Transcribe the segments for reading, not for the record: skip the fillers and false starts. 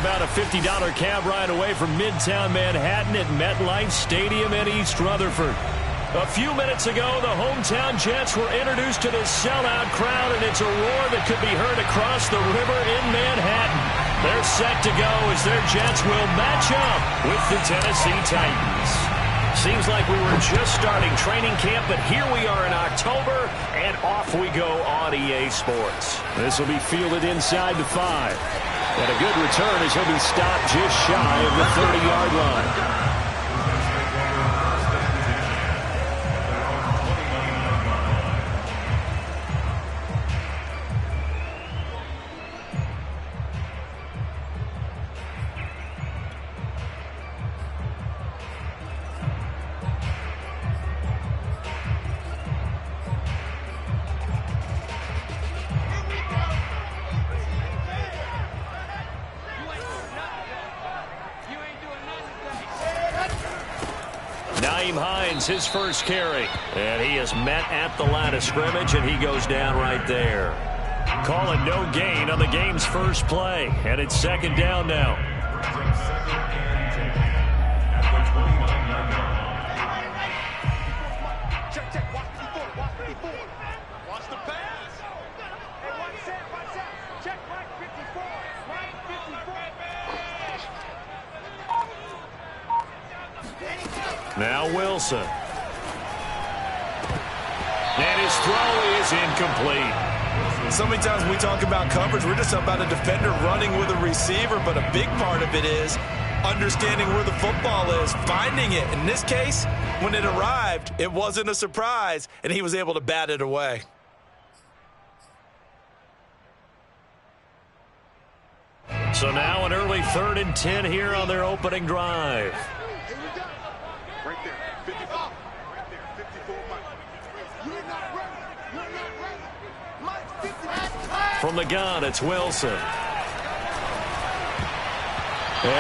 about a $50 cab ride away from Midtown Manhattan at MetLife Stadium in East Rutherford. A few minutes ago, the hometown Jets were introduced to this sellout crowd, and it's a roar that could be heard across the river in Manhattan. They're set to go as their Jets will match up with the Tennessee Titans. Seems like we were just starting training camp, but here we are in October, and off we go on EA Sports. This will be fielded inside the 5. And a good return as he'll be stopped just shy of the 30-yard line. His first carry, and he is met at the line of scrimmage, and he goes down right there. Calling no gain on the game's first play, and it's second down now. Now Wilson. And his throw is incomplete. So many times when we talk about coverage, we're just about a defender running with a receiver, but a big part of it is understanding where the football is, finding it. In this case, when it arrived, it wasn't a surprise, and he was able to bat it away. So now an early 3rd and 10 here on their opening drive. Right there, 54. Right there, 54, Mike. You're not ready. You're not ready. Mike, 50. From the gun, it's Wilson. And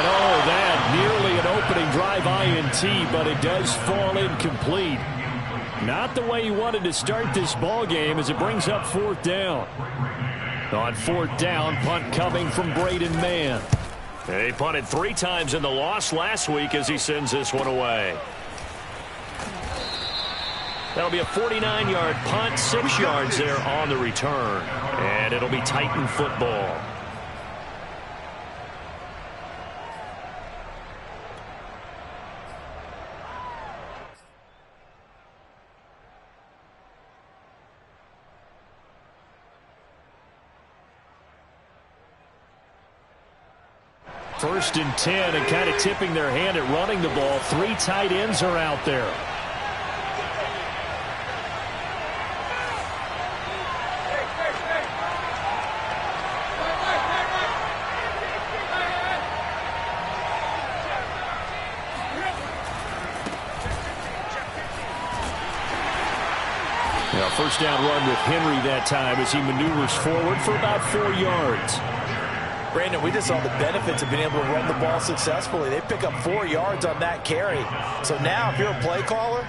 oh, that nearly an opening drive INT, but it does fall incomplete. Not the way he wanted to start this ball game as it brings up 4th down. On 4th down, punt coming from Braden Mann. He punted 3 times in the loss last week as he sends this one away. That'll be a 49-yard punt, 6 yards there on the return. And it'll be Titan football. First and 10, and kind of tipping their hand at running the ball. 3 tight ends are out there. Now, first down run with Henry that time as he maneuvers forward for about 4 yards. Brandon, we just saw the benefits of being able to run the ball successfully. They pick up 4 yards on that carry. So now if you're a play caller,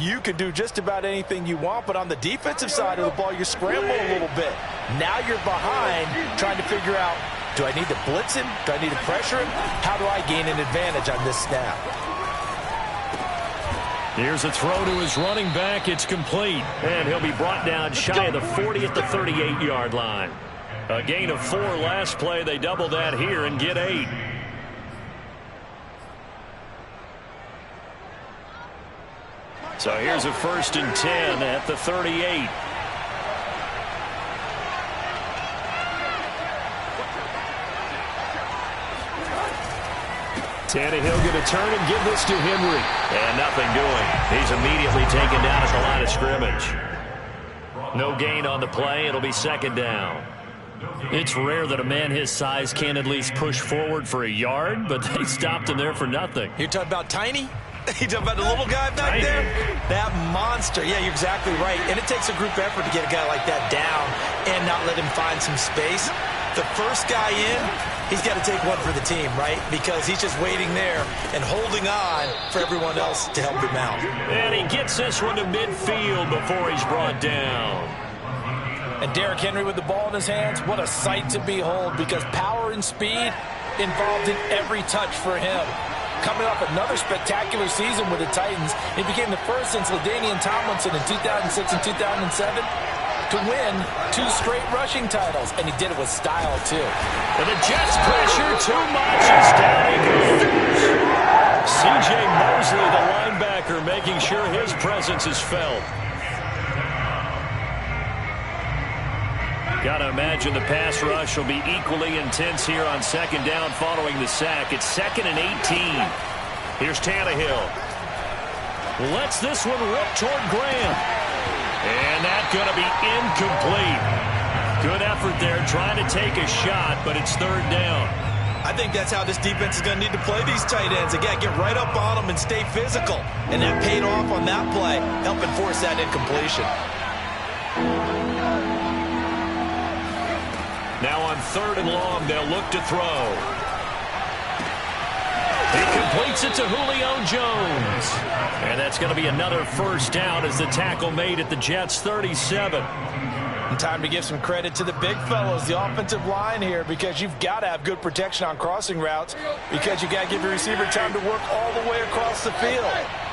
you can do just about anything you want. But on the defensive side of the ball, you scramble a little bit. Now you're behind trying to figure out, do I need to blitz him? Do I need to pressure him? How do I gain an advantage on this snap? Here's a throw to his running back. It's complete. And he'll be brought down shy of the 40 at the 38-yard line. A gain of 4 last play. They double that here and get 8. So here's a first and 10 at the 38. Tannehill going to turn and give this to Henry. And nothing doing. He's immediately taken down at the line of scrimmage. No gain on the play. It'll be second down. It's rare that a man his size can at least push forward for a yard, but they stopped him there for nothing. You're talking about tiny? You talking about the little guy back there? That monster. Yeah, you're exactly right. And it takes a group effort to get a guy like that down and not let him find some space. The first guy in, he's got to take one for the team, right? Because he's just waiting there and holding on for everyone else to help him out. And he gets this one to midfield before he's brought down. And Derrick Henry with the ball in his hands, what a sight to behold, because power and speed, involved in every touch for him. Coming off another spectacular season with the Titans, he became the first since LaDainian Tomlinson in 2006 and 2007 to win 2 straight rushing titles, and he did it with style, too. And the Jets pressure too much. It's down. He can finish. C.J. Mosley, the linebacker, making sure his presence is felt. Got to imagine the pass rush will be equally intense here on second down following the sack. It's 2nd and 18. Here's Tannehill. Lets this one rip toward Graham. And that's going to be incomplete. Good effort there trying to take a shot, but it's 3rd down. I think that's how this defense is going to need to play these tight ends. Again, get right up on them and stay physical. And that paid off on that play, helping force that incompletion. Now on 3rd and long, they'll look to throw. He completes it to Julio Jones. And that's going to be another first down as the tackle made at the Jets' 37. And time to give some credit to the big fellows, the offensive line here, because you've got to have good protection on crossing routes, because you got to give your receiver time to work all the way across the field.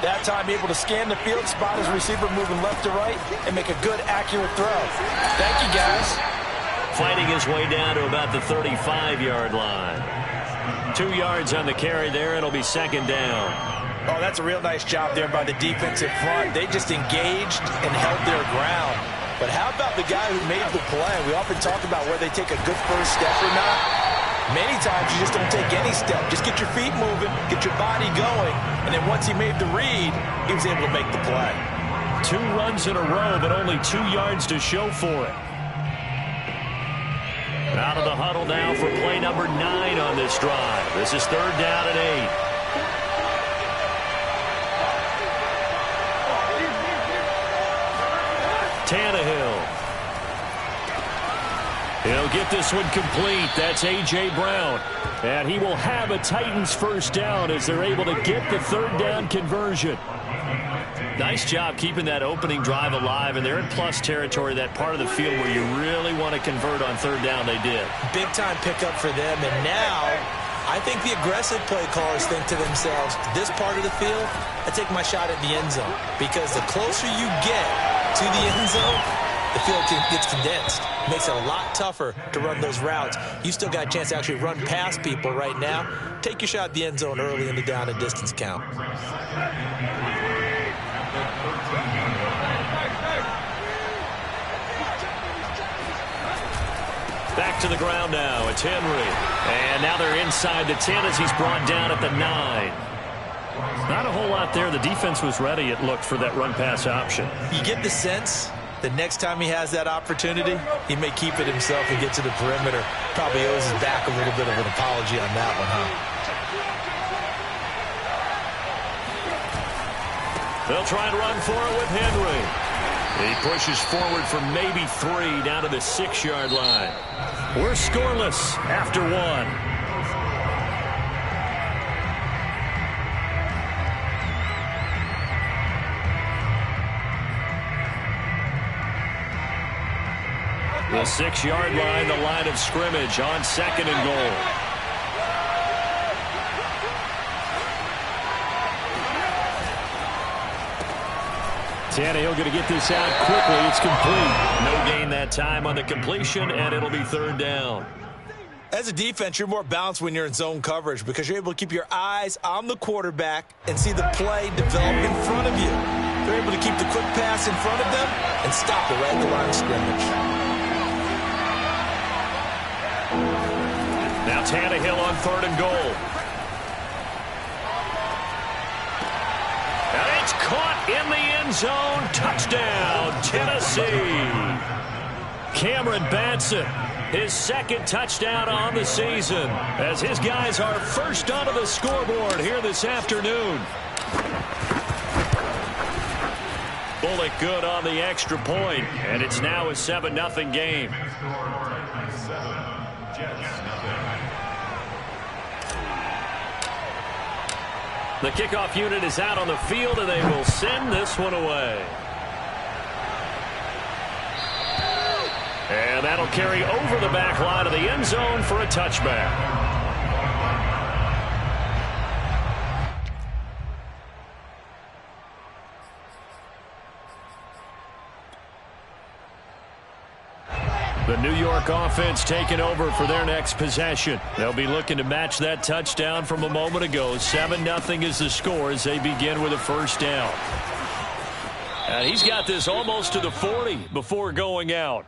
That time, be able to scan the field, spot his receiver moving left to right, and make a good, accurate throw. Thank you, guys. Fighting his way down to about the 35-yard line. 2 yards on the carry there. It'll be 2nd down. Oh, that's a real nice job there by the defensive front. They just engaged and held their ground. But how about the guy who made the play? We often talk about whether they take a good first step or not. Many times you just don't take any step. Just get your feet moving, get your body going, and then once he made the read, he was able to make the play. 2 runs in a row, but only 2 yards to show for it. Out of the huddle now for play number 9 on this drive. This is 3rd down and 8. Tannehill. He'll get this one complete. That's A.J. Brown. And he will have a Titans first down as they're able to get the 3rd down conversion. Nice job keeping that opening drive alive, and they're in plus territory, that part of the field where you really want to convert on 3rd down. They did. Big-time pickup for them, and now I think the aggressive play callers think to themselves, this part of the field, I take my shot at the end zone, because the closer you get to the end zone, the field gets condensed. Makes it a lot tougher to run those routes. You still got a chance to actually run past people right now. Take your shot at the end zone early in the down and distance count. Back to the ground now. It's Henry. And now they're inside the 10 as he's brought down at the 9. Not a whole lot there. The defense was ready, it looked, for that run-pass option. You get the sense that next time he has that opportunity, he may keep it himself and get to the perimeter. Probably owes his back a little bit of an apology on that one, huh? They'll try and run for it with Henry. He pushes forward for maybe 3 down to the 6-yard line. We're scoreless after 1. The 6-yard line, the line of scrimmage on 2nd and goal. Tannehill going to get this out quickly. It's complete. No gain that time on the completion, and it'll be 3rd down. As a defense, you're more balanced when you're in zone coverage because you're able to keep your eyes on the quarterback and see the play develop in front of you. They're able to keep the quick pass in front of them and stop it right at the line of scrimmage. Now Tannehill on 3rd and goal. And it's caught in the end zone. Touchdown, Tennessee. Cameron Batson, his 2nd touchdown on the season, as his guys are first onto the scoreboard here this afternoon. Bullock good on the extra point, and it's now a 7-0 game. The kickoff unit is out on the field, and they will send this one away. And that'll carry over the back line of the end zone for a touchback. New York offense taking over for their next possession. They'll be looking to match that touchdown from a moment ago. 7-0 is the score as they begin with a first down. And he's got this almost to the 40 before going out.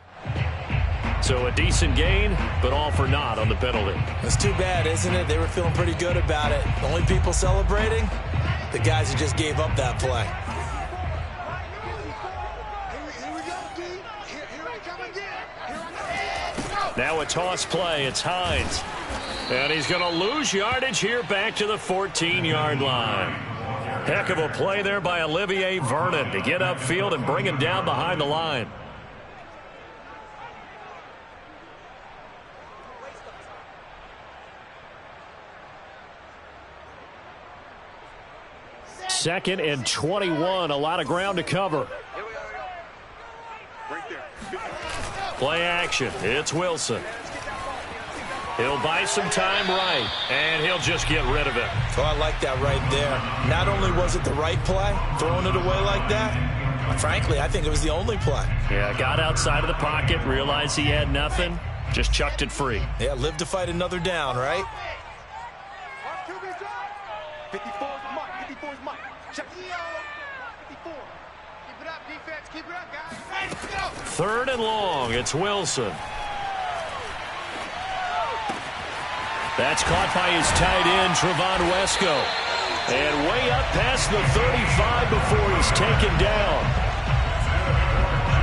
So a decent gain, but all for naught on the penalty. It's too bad, isn't it? They were feeling pretty good about it. The only people celebrating, the guys who just gave up that play. Now a toss play. It's Hines. And he's going to lose yardage here back to the 14-yard line. Heck of a play there by Olivier Vernon to get upfield and bring him down behind the line. Second and 21. A lot of ground to cover. Play action. It's Wilson. He'll buy some time right, and he'll just get rid of it. Oh, I like that right there. Not only was it the right play, throwing it away like that, frankly, I think it was the only play. Yeah, got outside of the pocket, realized he had nothing, just chucked it free. Yeah, live to fight another down, right? 54 is Mike. 54 is Mike. Check. 54. Keep it up, defense. Keep it up, guys. Let's go. Third and long. It's Wilson. That's caught by his tight end, Trevon Wesco. And way up past the 35 before he's taken down.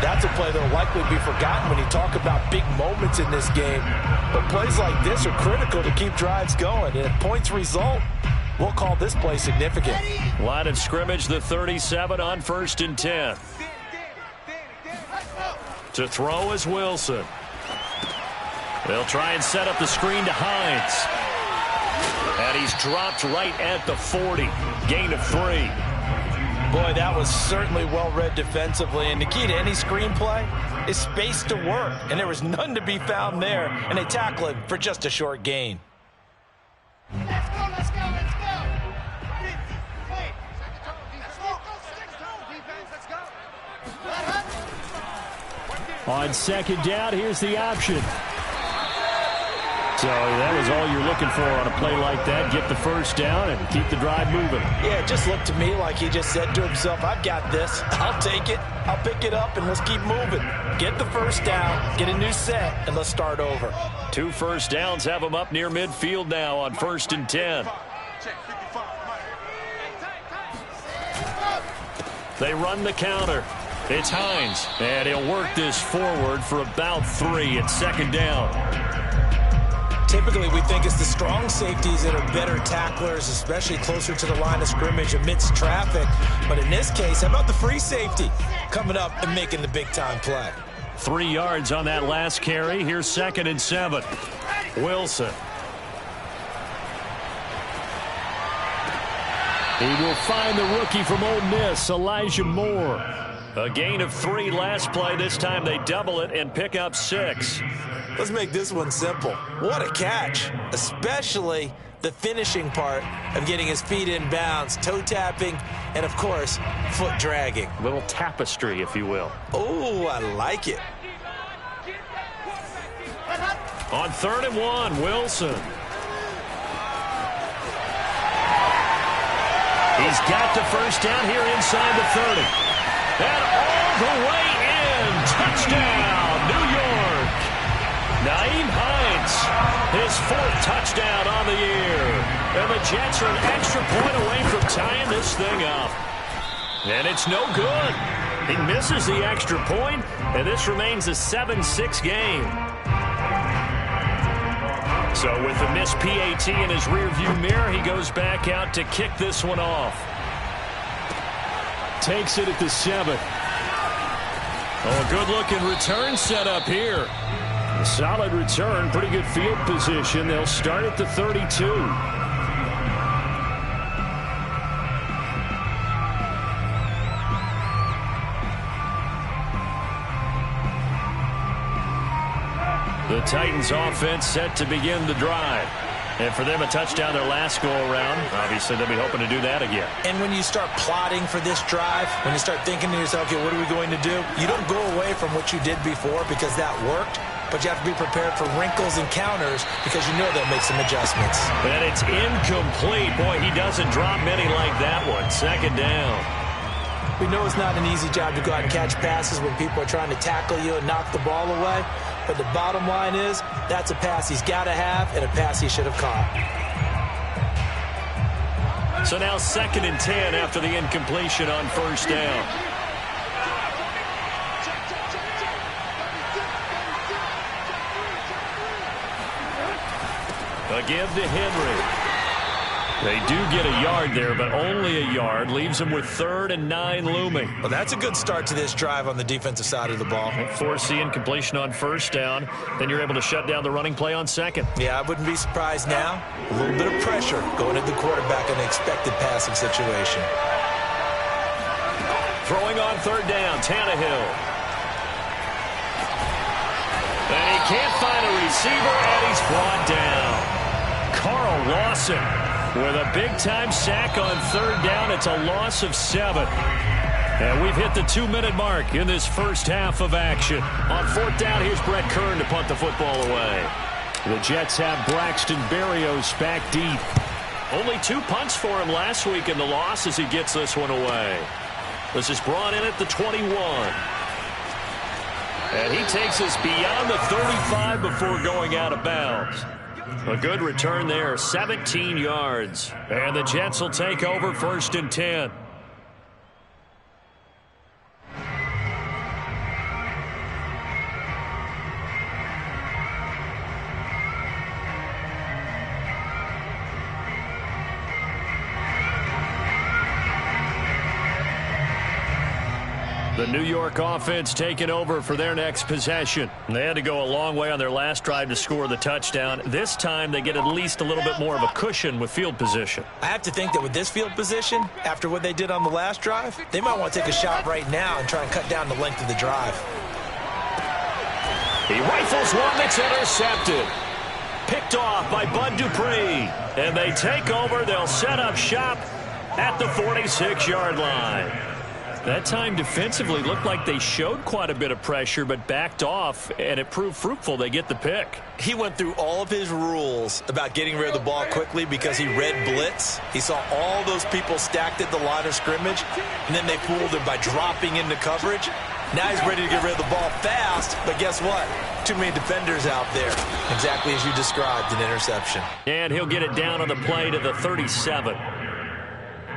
That's a play that will likely be forgotten when you talk about big moments in this game. But plays like this are critical to keep drives going. And if points result, we'll call this play significant. Line of scrimmage, the 37 on 1st and 10. To throw is Wilson. They'll try and set up the screen to Hines. And he's dropped right at the 40. Gain of 3. Boy, that was certainly well-read defensively. And the key to any screenplay is space to work. And there was none to be found there. And they tackle it for just a short gain. Let's go, let's go, let's go. Wait. Let's go. On second down, here's the option. So that was all you're looking for on a play like that. Get the first down and keep the drive moving. Yeah, it just looked to me like he just said to himself, I've got this. I'll take it. I'll pick it up, and let's keep moving. Get the first down, get a new set, and let's start over. 2 first downs have him up near midfield now on 1st and 10. They run the counter. It's Hines, and he'll work this forward for about 3 at second down. Typically, we think it's the strong safeties that are better tacklers, especially closer to the line of scrimmage amidst traffic. But in this case, how about the free safety coming up and making the big-time play? 3 yards on that last carry. Here's 2nd and 7. Wilson. He will find the rookie from Ole Miss, Elijah Moore. A gain of 3 last play. This time they double it and pick up 6. Let's make this one simple. What a catch, especially the finishing part of getting his feet in bounds, toe tapping, and, of course, foot dragging. A little tapestry, if you will. Oh, I like it. On 3rd and 1, Wilson. He's got the first down here inside the 30. And all the way in. Touchdown, New York. Nyheim Hines, his 4th touchdown on the year. And the Jets are an extra point away from tying this thing up. And it's no good. He misses the extra point, and this remains a 7-6 game. So with the missed PAT in his rearview mirror, he goes back out to kick this one off. Takes it at the 7. Oh, a good-looking return set up here. A solid return, pretty good field position. They'll start at the 32. The Titans offense set to begin the drive. And for them, a touchdown their last go-around. Obviously, they'll be hoping to do that again. And when you start plotting for this drive, when you start thinking to yourself, okay, what are we going to do? You don't go away from what you did before because that worked. but you have to be prepared for wrinkles and counters because you know they'll make some adjustments. And it's incomplete. Boy, he doesn't drop many like that one. Second down. We know it's not an easy job to go out and catch passes when people are trying to tackle you and knock the ball away. But the bottom line is, that's a pass he's got to have and a pass he should have caught. So now 2nd and 10 after the incompletion on first down. A give to Henry. They do get a yard there, but only a yard. Leaves them with 3rd and 9 looming. Well, that's a good start to this drive on the defensive side of the ball. Force the incompletion on first down. Then you're able to shut down the running play on 2nd. Yeah, I wouldn't be surprised now. A little bit of pressure going at the quarterback in an expected passing situation. Throwing on 3rd down, Tannehill. And he can't find a receiver, and he's brought down. Carl Lawson with a big-time sack on 3rd down. It's a loss of 7. And we've hit the 2-minute mark in this first half of action. On 4th down, here's Brett Kern to punt the football away. The Jets have Braxton Berrios back deep. Only 2 punts for him last week in the loss as he gets this one away. This is brought in at the 21. And he takes us beyond the 35 before going out of bounds. A good return there, 17 yards. And the Jets will take over 1st and 10. The New York offense taking over for their next possession. They had to go a long way on their last drive to score the touchdown. This time they get at least a little bit more of a cushion with field position. I have to think that with this field position, after what they did on the last drive, they might want to take a shot right now and try and cut down the length of the drive. He rifles one that's intercepted. Picked off by Bud Dupree. And they take over. They'll set up shop at the 46-yard line. That time defensively looked like they showed quite a bit of pressure but backed off, and it proved fruitful. They get the pick. He went through all of his rules about getting rid of the ball quickly because he read blitz. He saw all those people stacked at the line of scrimmage, and then they fooled him by dropping into coverage. Now he's ready to get rid of the ball fast, but guess what? Too many defenders out there. Exactly as you described, an interception. And he'll get it down on the play to the 37.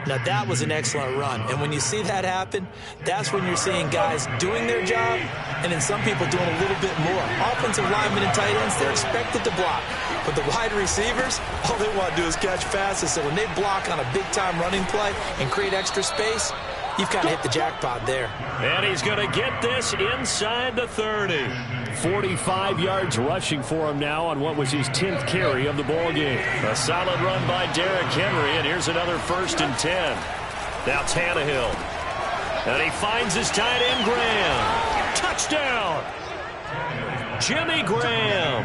Now, that was an excellent run. And when you see that happen, that's when you're seeing guys doing their job and then some people doing a little bit more. Offensive linemen and tight ends, they're expected to block. But the wide receivers, all they want to do is catch passes. So when they block on a big-time running play and create extra space, you've kind of hit the jackpot there. And he's going to get this inside the 30. 45 yards rushing for him now on what was his 10th carry of the ball game. A solid run by Derrick Henry, and here's another 1st and 10. Now Tannehill. And he finds his tight end, Graham. Touchdown! Jimmy Graham.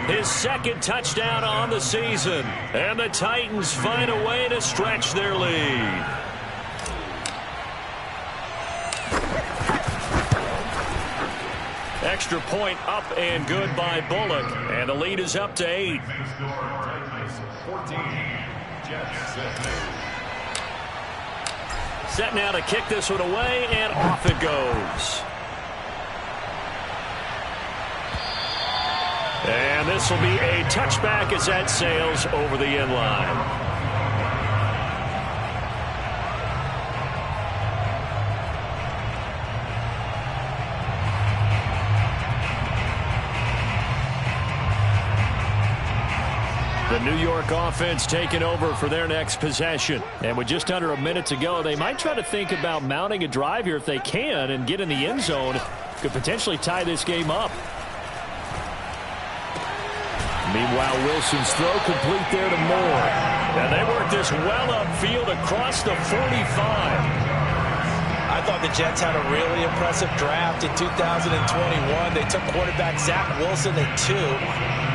His 2nd touchdown on the season. And the Titans find a way to stretch their lead. Extra point up and good by Bullock. And the lead is up to 8. Set now to kick this one away, and off it goes. And this will be a touchback as that sails over the end line. The New York offense taking over for their next possession. And with just under a minute to go, they might try to think about mounting a drive here if they can and get in the end zone. Could potentially tie this game up. Meanwhile, Wilson's throw complete there to Moore. And they work this well upfield across the 45. I thought the Jets had a really impressive draft in 2021. They took quarterback Zach Wilson at 2.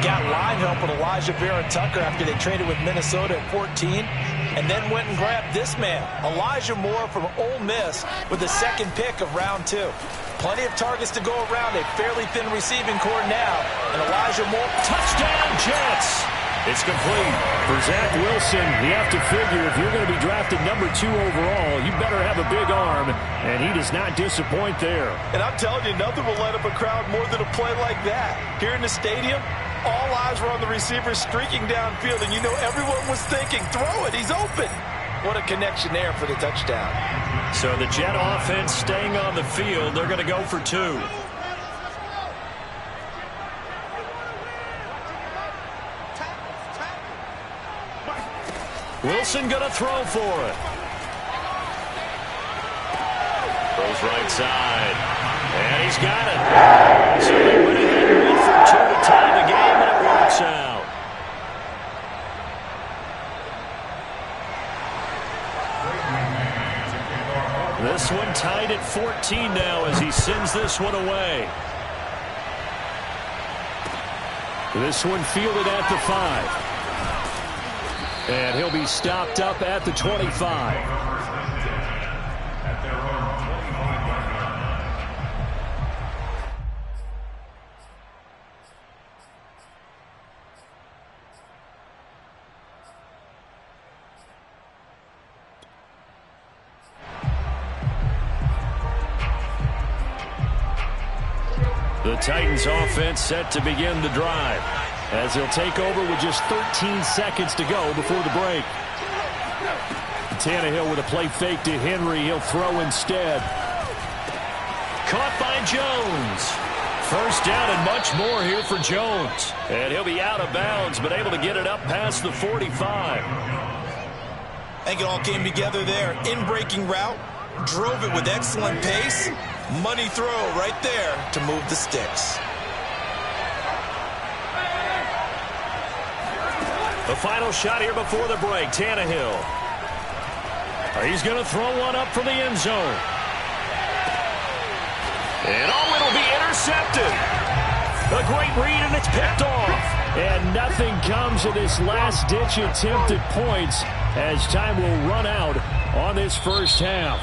got line help with Elijah Vera-Tucker after they traded with Minnesota at 14, and then went and grabbed this man, Elijah Moore from Ole Miss, with the second pick of round 2. Plenty of targets to go around, a fairly thin receiving core now, and Elijah Moore. Touchdown, Jets! It's complete. For Zach Wilson, you have to figure if you're going to be drafted number 2 overall, you better have a big arm, and he does not disappoint there. And I'm telling you, nothing will light up a crowd more than a play like that. Here in the stadium, all eyes were on the receiver streaking downfield, and you know everyone was thinking, throw it, he's open. What a connection there for the touchdown. So the Jet offense staying on the field, they're going to go for 2. Wilson going to throw for it. Throws right side. And he's got it. So they went ahead and went for 2 to tie the game, and it works out. This one tied at 14 now as he sends this one away. This one fielded at the 5. And he'll be stopped up at the 25. The Titans offense set to begin the drive, as he'll take over with just 13 seconds to go before the break. Tannehill with a play fake to Henry. He'll throw instead. Caught by Jones. First down and much more here for Jones. And he'll be out of bounds, but able to get it up past the 45. I think it all came together there. In-breaking route, drove it with excellent pace. Money throw right there to move the sticks. The final shot here before the break, Tannehill. He's going to throw one up from the end zone. And oh, it'll be intercepted. A great read, and it's picked off. And nothing comes of this last-ditch attempt at points as time will run out on this first half.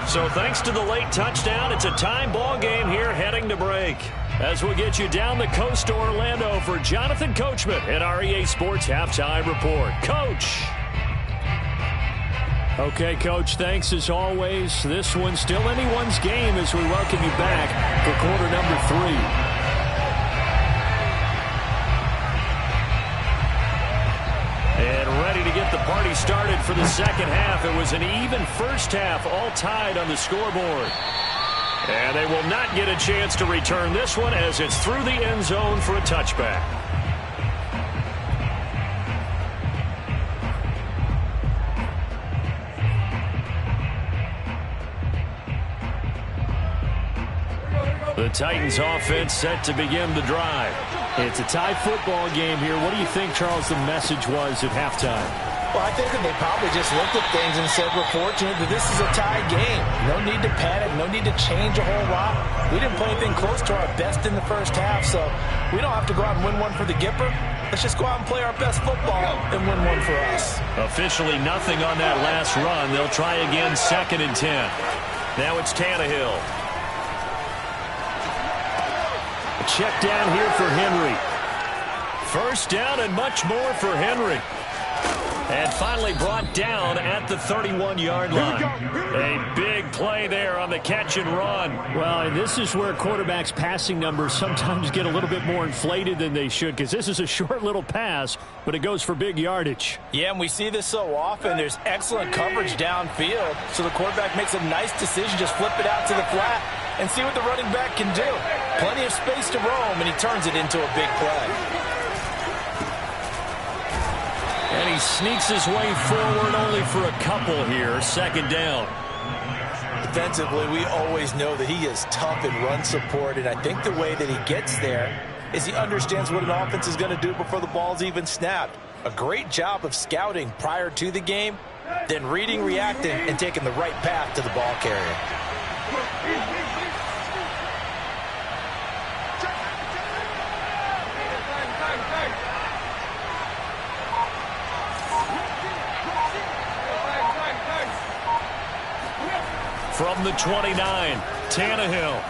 So thanks to the late touchdown, it's a tie ball game here heading to break. As we'll get you down the coast to Orlando for Jonathan Coachman at our EA Sports Halftime Report. Coach. Okay, Coach, thanks as always. This one's still anyone's game as we welcome you back for quarter number 3. Get the party started for the second half. It was an even first half, all tied on the scoreboard. And they will not get a chance to return this one as it's through the end zone for a touchback. The Titans offense set to begin the drive. It's a tie football game here. What do you think, Charles, the message was at halftime? Well, I think that they probably just looked at things and said, we're fortunate that this is a tie game. No need to panic, no need to change a whole lot. We didn't play anything close to our best in the first half, so we don't have to go out and win one for the Gipper. Let's just go out and play our best football and win one for us. Officially nothing on that last run. They'll try again 2nd and 10. Now it's Tannehill. A check down here for Henry. First down and much more for Henry. And finally brought down at the 31-yard line. A big play there on the catch and run. Well, and this is where quarterbacks' passing numbers sometimes get a little bit more inflated than they should, because this is a short little pass, but it goes for big yardage. Yeah, and we see this so often. There's excellent coverage downfield, so the quarterback makes a nice decision, just flip it out to the flat and see what the running back can do. Plenty of space to roam, and he turns it into a big play. And he sneaks his way forward only for a couple here. 2nd down. Defensively, we always know that he is tough in run support, and I think the way that he gets there is he understands what an offense is going to do before the ball's even snapped. A great job of scouting prior to the game, then reading, reacting, and taking the right path to the ball carrier. from the 29. Tannehill.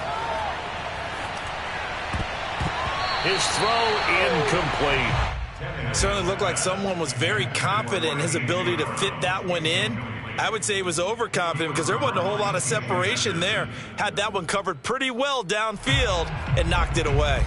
His throw incomplete. Certainly looked like someone was very confident in his ability to fit that one in. I would say he was overconfident because there wasn't a whole lot of separation there. Had that one covered pretty well downfield and knocked it away.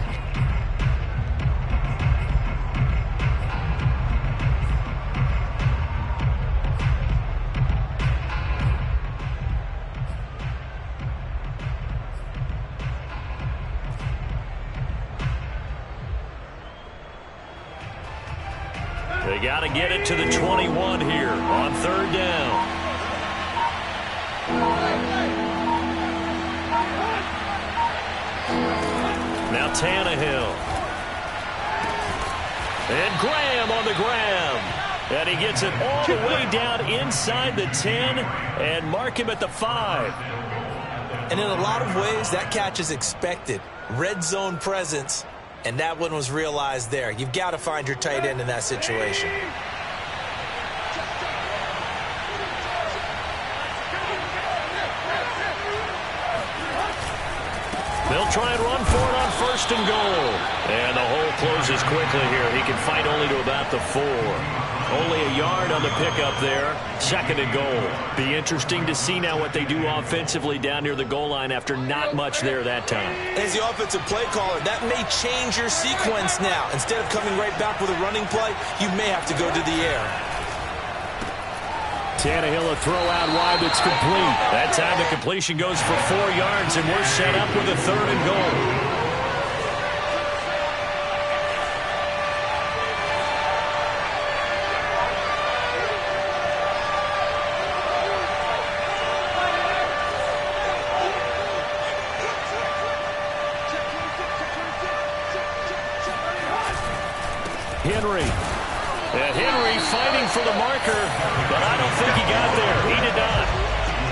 They got to get it to the 21 here on third down. Now Tannehill. And Graham on the grab. And he gets it all the way down inside the 10 and mark him at the 5. And in a lot of ways, that catch is expected. Red zone presence. And that one was realized there. You've got to find your tight end in that situation. They'll try and run for it on first and goal. And the hole closes quickly here. He can fight only to about the 4. Only a yard on the pickup there. Second and goal. Be interesting to see now what they do offensively down near the goal line after not much there that time. As the offensive play caller, that may change your sequence now. Instead of coming right back with a running play, you may have to go to the air. Tannehill a throw out wide that's complete. That time the completion goes for 4 yards, and we're set up with a third and goal. Henry fighting for the marker, but I don't think he got there. He did not.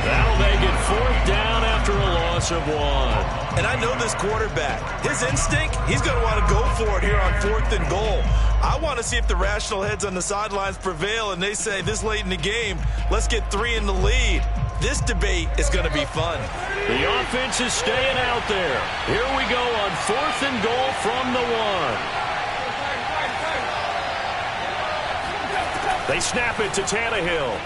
That'll make it fourth down after a loss of 1. And I know this quarterback. His instinct, he's going to want to go for it here on fourth and goal. I want to see if the rational heads on the sidelines prevail and they say this late in the game, let's get 3 in the lead. This debate is going to be fun. The offense is staying out there. Here we go on fourth and goal from the 1. They snap it to Tannehill.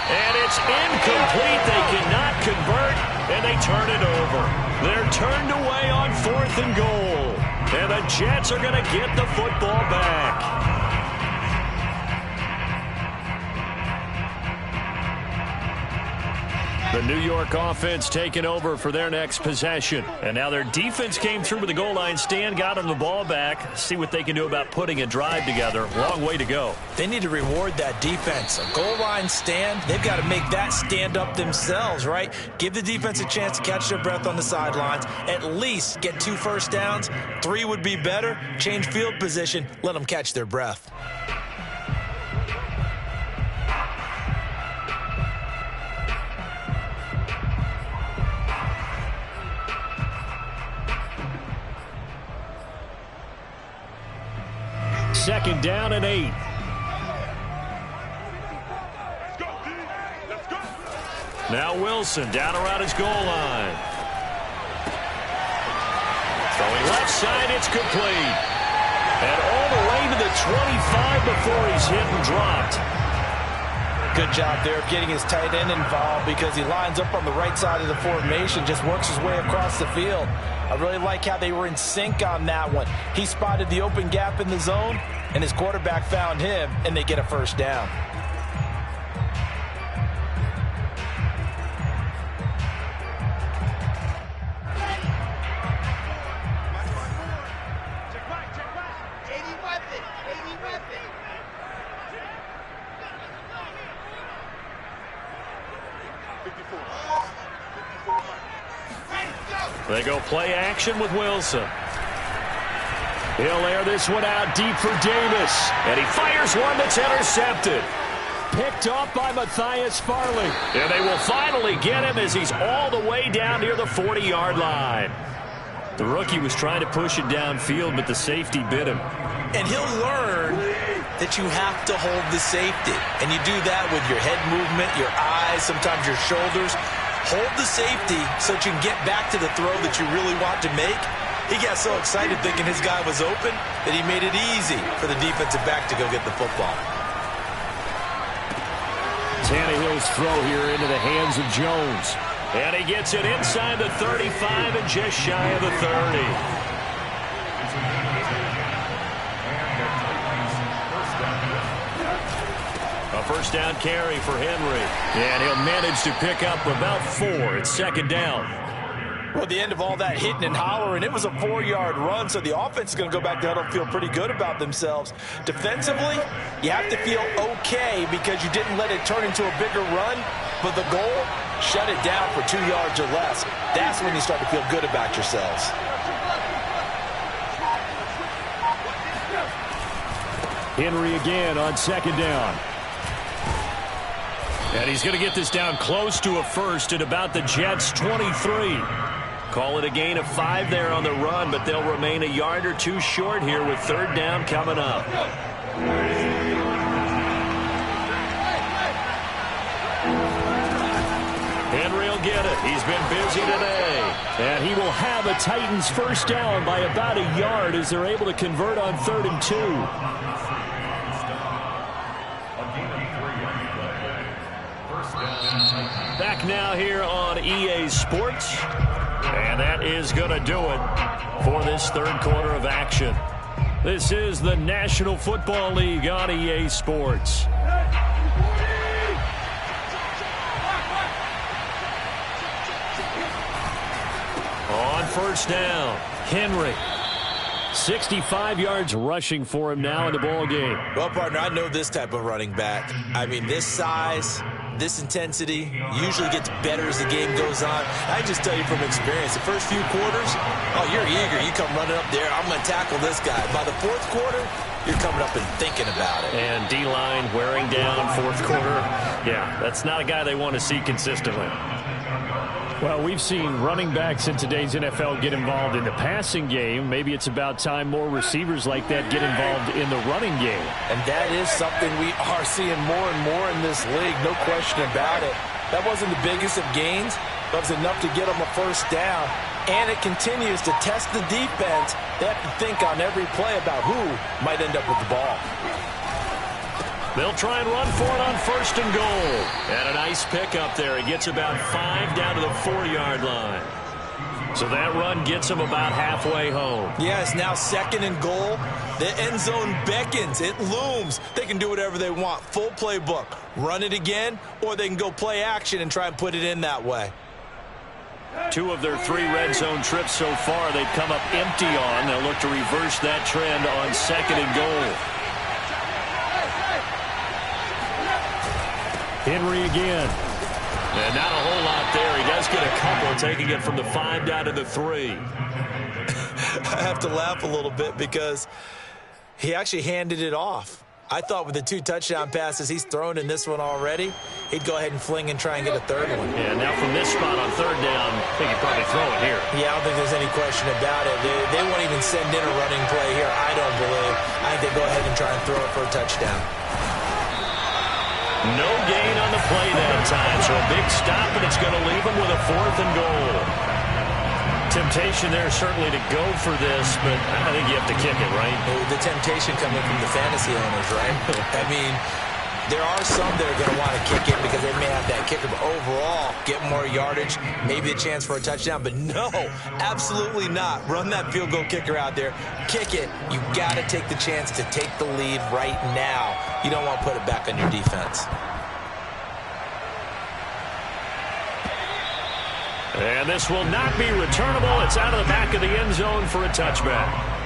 And it's incomplete. They cannot convert, and they turn it over. They're turned away on fourth and goal. And the Jets are going to get the football back. The New York offense taking over for their next possession. And now their defense came through with the goal line stand, got them the ball back. See what they can do about putting a drive together. Long way to go. They need to reward that defense. A goal line stand, they've got to make that stand up themselves, right? Give the defense a chance to catch their breath on the sidelines. At least get 2 first downs. 3 would be better. Change field position. Let them catch their breath. Second down and 8. Now Wilson down around his goal line. Throwing left side, it's complete. And all the way to the 25 before he's hit and dropped. Good job there of getting his tight end involved because he lines up on the right side of the formation, just works his way across the field. I really like how they were in sync on that one. He spotted the open gap in the zone, and his quarterback found him, and they get a first down. They go play action with Wilson. He'll air this one out deep for Davis. And he fires one that's intercepted. Picked off by Matthias Farley. And they will finally get him as he's all the way down near the 40-yard line. The rookie was trying to push it downfield, but the safety bit him. And he'll learn that you have to hold the safety. And you do that with your head movement, your eyes, sometimes your shoulders. Hold the safety so that you can get back to the throw that you really want to make. He got so excited thinking his guy was open that he made it easy for the defensive back to go get the football. Tannehill's throw here into the hands of Jones. And he gets it inside the 35 and just shy of the 30. A first down carry for Henry. And he'll manage to pick up about 4. It's second down. Well, at the end of all that hitting and hollering, it was a 4-yard run, so the offense is going to go back to huddle and feel pretty good about themselves. Defensively, you have to feel okay because you didn't let it turn into a bigger run, but the goal, shut it down for 2 yards or less. That's when you start to feel good about yourselves. Henry again on second down. And he's going to get this down close to a first at about the Jets' 23. Call it a gain of 5 there on the run, but they'll remain a yard or 2 short here with third down coming up. Henry will get it. He's been busy today. And he will have a Titans first down by about a yard as they're able to convert on 3rd and 2. Back now here on EA Sports. And that is going to do it for this third quarter of action. This is the National Football League on EA Sports. On first down, Henry. 65 yards rushing for him now in the ball game. Well, partner, I know this type of running back. I mean, this size, this intensity usually gets better as the game goes on. I just tell you from experience, the first few quarters, oh, you're eager. You come running up there, I'm going to tackle this guy. By the fourth quarter, you're coming up and thinking about it. And D-line wearing down fourth quarter. Yeah, that's not a guy they want to see consistently. Well, we've seen running backs in today's NFL get involved in the passing game. Maybe it's about time more receivers like that get involved in the running game. And that is something we are seeing more and more in this league, no question about it. That wasn't the biggest of gains, but it was enough to get them a first down. And it continues to test the defense. They have to think on every play about who might end up with the ball. They'll try and run for it on first and goal. And a nice pickup there. He gets about 5 down to the 4-yard line. So that run gets him about halfway home. Yeah, it's now second and goal. The end zone beckons. It looms. They can do whatever they want. Full playbook. Run it again, or they can go play action and try and put it in that way. 2 of their 3 red zone trips so far they've come up empty on. They'll look to reverse that trend on second and goal. Henry again. And not a whole lot there. He does get a couple, taking it from the 5 down to the 3. I have to laugh a little bit because he actually handed it off. I thought with the 2 touchdown passes he's thrown in this one already, he'd go ahead and fling and try and get a third one. Yeah, now from this spot on third down, I think he'd probably throw it here. Yeah, I don't think there's any question about it. They won't even send in a running play here, I don't believe. I think they go ahead and try and throw it for a touchdown. No gain on the play that time, so a big stop, and it's going to leave him with a 4th and goal. Temptation there certainly to go for this, but I think you have to kick it, right? The temptation coming from the fantasy owners, right? I mean, there are some that are going to want to kick it because they may have that kicker, but overall, get more yardage, maybe a chance for a touchdown, but no, absolutely not. Run that field goal kicker out there, kick it. You got to take the chance to take the lead right now. You don't want to put it back on your defense. And this will not be returnable. It's out of the back of the end zone for a touchback.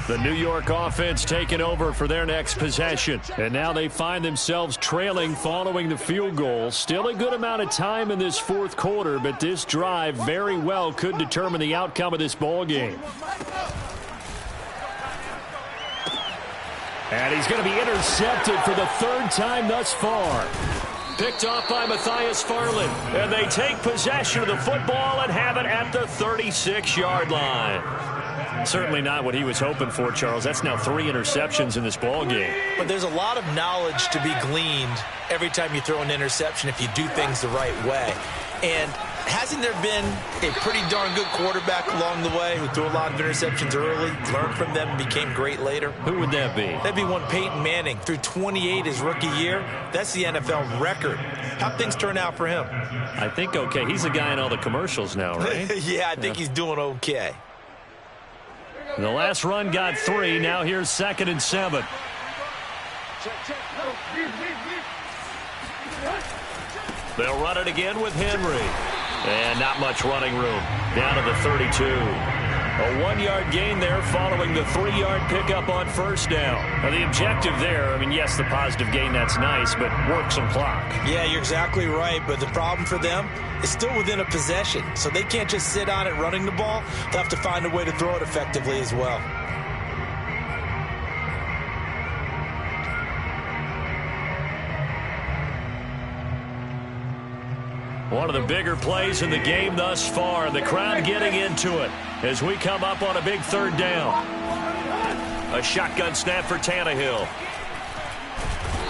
The New York offense taking over for their next possession. And now they find themselves trailing following the field goal. Still a good amount of time in this fourth quarter, but this drive very well could determine the outcome of this ball game. And he's going to be intercepted for the third time thus far. Picked off by Matthias Farland. And they take possession of the football and have it at the 36-yard line. Certainly not what he was hoping for, Charles. That's now 3 interceptions in this ball game. But there's a lot of knowledge to be gleaned every time you throw an interception if you do things the right way. And hasn't there been a pretty darn good quarterback along the way who threw a lot of interceptions early, learned from them, and became great later? Who would that be? That'd be one Peyton Manning. Threw 28 his rookie year. That's the NFL record. How'd things turn out for him? I think okay. He's the guy in all the commercials now, right? Yeah, I think he's doing okay. The last run got 3. Now here's 2nd and 7. They'll run it again with Henry. And not much running room. Down to the 32. A 1-yard gain there following the 3-yard pickup on first down. Now the objective there, I mean, yes, the positive gain, that's nice, but work some clock. Yeah, you're exactly right, but the problem for them is still within a possession. So they can't just sit on it running the ball. They'll have to find a way to throw it effectively as well. One of the bigger plays in the game thus far. The crowd getting into it as we come up on a big 3rd down. A shotgun snap for Tannehill.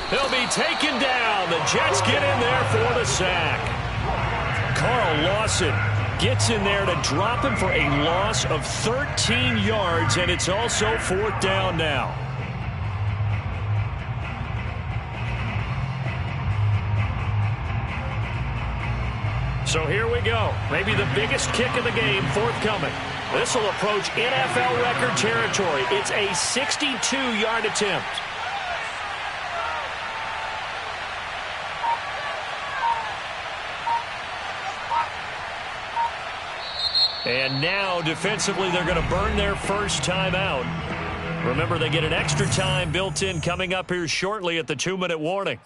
He'll be taken down. The Jets get in there for the sack. Carl Lawson gets in there to drop him for a loss of 13 yards, and it's also 4th down now. So here we go. Maybe the biggest kick of the game forthcoming. This will approach NFL record territory. It's a 62-yard attempt. And now, defensively, they're going to burn their first time out. Remember, they get an extra time built in coming up here shortly at the 2-minute warning.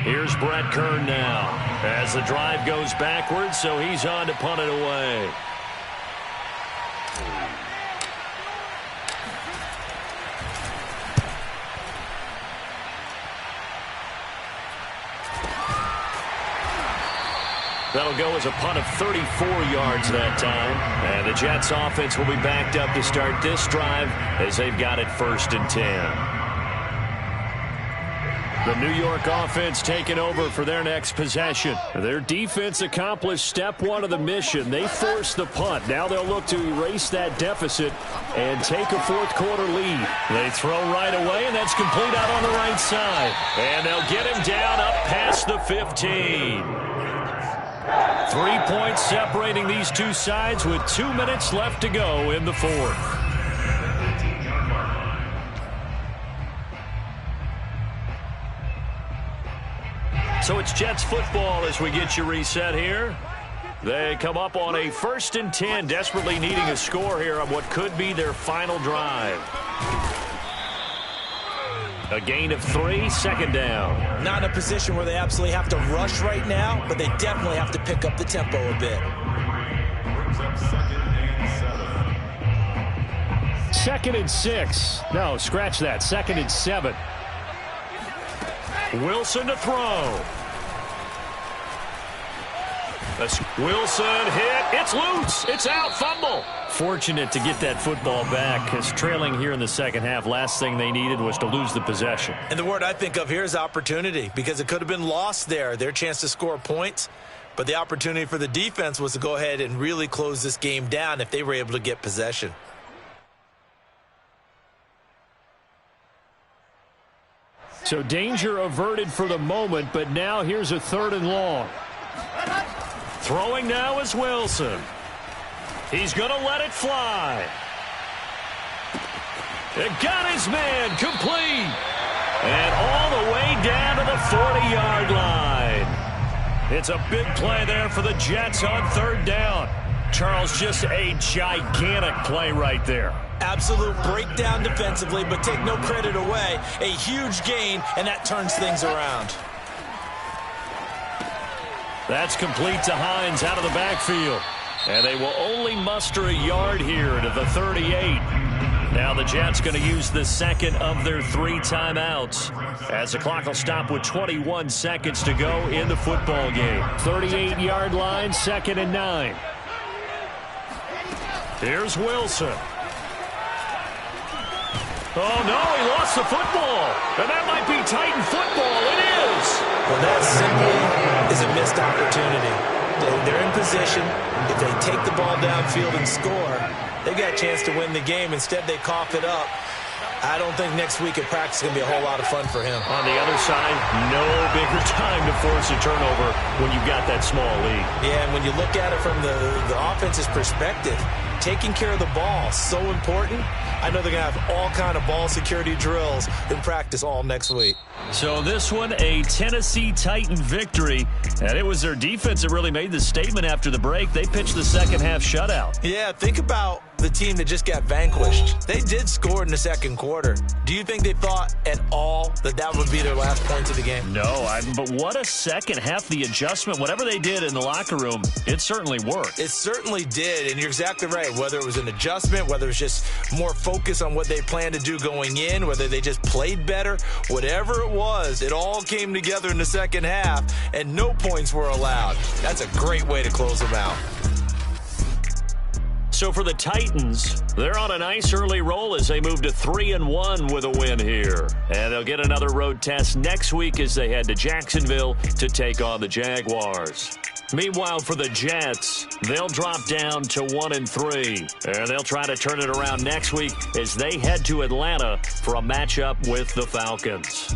Here's Brett Kern now as the drive goes backwards, so he's on to punt it away. That'll go as a punt of 34 yards that time. And the Jets offense will be backed up to start this drive as they've got it 1st and 10. The New York offense taking over for their next possession. Their defense accomplished step 1 of the mission. They forced the punt. Now they'll look to erase that deficit and take a 4th quarter lead. They throw right away, and that's complete out on the right side. And they'll get him down up past the 15. 3 points separating these two sides with 2 minutes left to go in the 4th. So it's Jets football as we get you reset here. They come up on a 1st and 10, desperately needing a score here on what could be their final drive. A gain of 3, 2nd down. Not in a position where they absolutely have to rush right now, but they definitely have to pick up the tempo a bit. 2nd and 6. No, scratch that. 2nd and 7. Wilson to throw. Wilson hit. It's loose. It's out. Fumble. Fortunate to get that football back because trailing here in the second half, last thing they needed was to lose the possession. And the word I think of here is opportunity because it could have been lost there, their chance to score points. But the opportunity for the defense was to go ahead and really close this game down if they were able to get possession. So danger averted for the moment, but now here's a 3rd and long. Throwing now is Wilson. He's going to let it fly. It got his man complete. And all the way down to the 40-yard line. It's a big play there for the Jets on 3rd down. Charles, just a gigantic play right there. Absolute breakdown defensively, but take no credit away. A huge gain, and that turns things around. That's complete to Hines out of the backfield. And they will only muster a yard here to the 38. Now the Jets going to use the second of their 3 timeouts as the clock will stop with 21 seconds to go in the football game. 38-yard line, 2nd and 9. Here's Wilson. Oh, no, he lost the football. And that might be Titan football. It is. Well, that simply is a missed opportunity. They're in position. If they take the ball downfield and score, they got a chance to win the game. Instead, they cough it up. I don't think next week at practice is going to be a whole lot of fun for him. On the other side, no bigger time to force a turnover when you've got that small lead. Yeah, and when you look at it from the offense's perspective, taking care of the ball, so important. I know they're going to have all kind of ball security drills in practice all next week. So this one, a Tennessee Titan victory. And it was their defense that really made the statement after the break. They pitched the second half shutout. Yeah, think about the team that just got vanquished. They did score in the second quarter. Do you think they thought at all that that would be their last points of the game? No, but what a second half. The adjustment, whatever they did in the locker room, it certainly worked. It certainly did, and you're exactly right. Whether it was an adjustment, whether it was just more focus on what they planned to do going in, whether they just played better, whatever it was, it all came together in the second half, and no points were allowed. That's a great way to close them out. So for the Titans, they're on a nice early roll as they move to 3-1 with a win here. And they'll get another road test next week as they head to Jacksonville to take on the Jaguars. Meanwhile, for the Jets, they'll drop down to 1-3. And they'll try to turn it around next week as they head to Atlanta for a matchup with the Falcons.